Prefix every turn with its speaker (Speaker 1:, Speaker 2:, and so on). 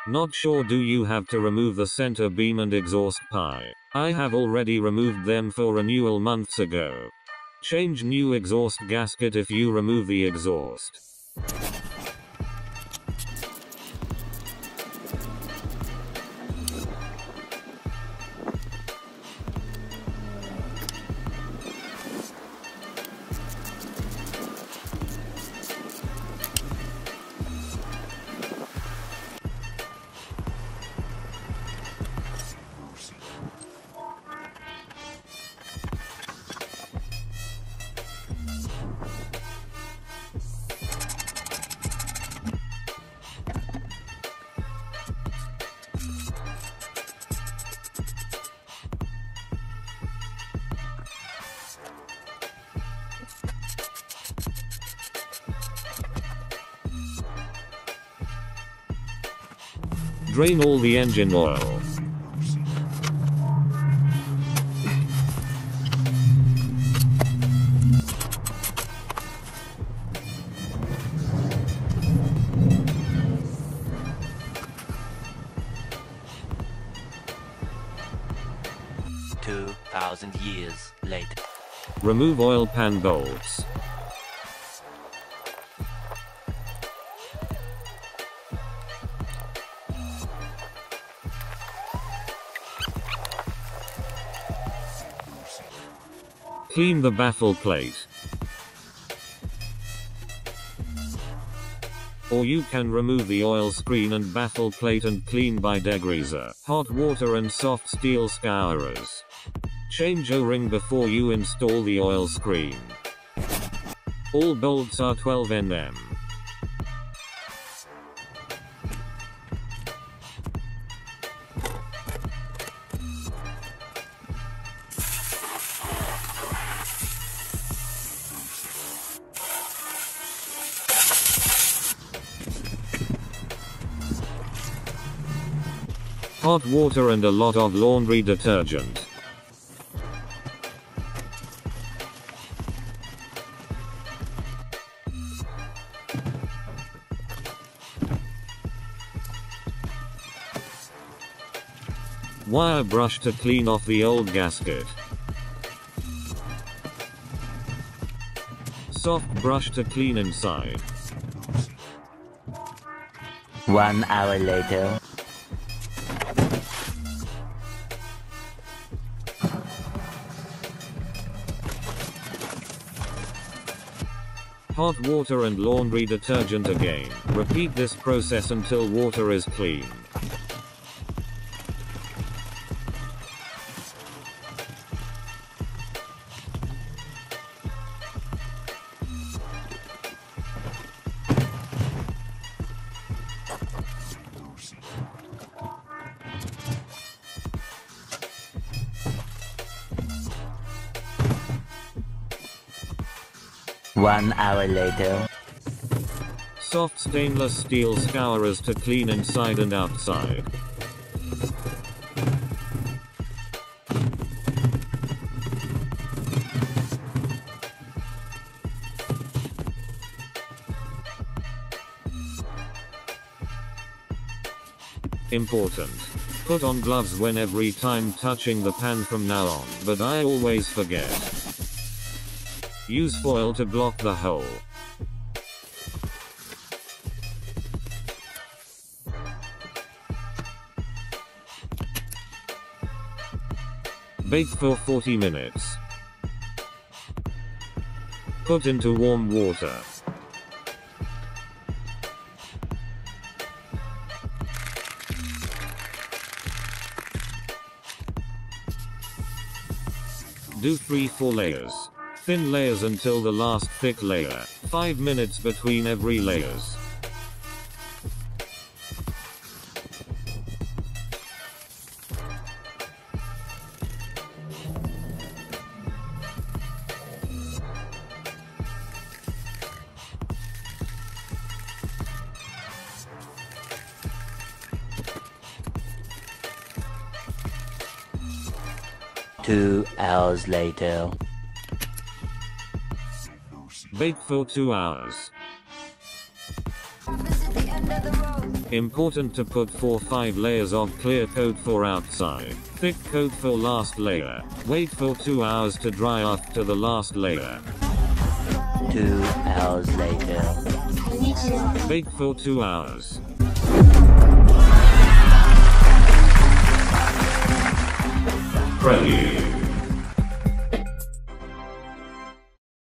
Speaker 1: Not sure, do you have to remove the center beam and exhaust pipe? I have already removed them for renewal months ago. Change new exhaust gasket if you remove the exhaust. Drain all the engine oil.
Speaker 2: Years later.
Speaker 1: Remove oil pan bolts. Clean the baffle plate. Or you can remove the oil screen and baffle plate and clean by degreaser, hot water and soft steel scourers. Change O-ring before you install the oil screen. All bolts are 12 Nm. Hot water and a lot of laundry detergent. Wire brush to clean off the old gasket. Soft brush to clean inside.
Speaker 2: 1 hour later.
Speaker 1: Hot water and laundry detergent again. Repeat this process until water is clean.
Speaker 2: One hour later.
Speaker 1: Soft stainless steel scourers to clean inside and outside. Important. Put on gloves when every time touching the pan from now on, but I always forget. Use foil to block the hole. Bake for 40 minutes. Put into warm water. Do 3-4 layers. Thin layers until the last thick layer. 5 minutes between every layers.
Speaker 2: Two hours later.
Speaker 1: Bake for 2 hours. Important to put 4-5 layers of clear coat for outside. Thick coat for last layer. Wait for 2 hours to dry after the last layer.
Speaker 2: 2 hours later.
Speaker 1: Bake for 2 hours.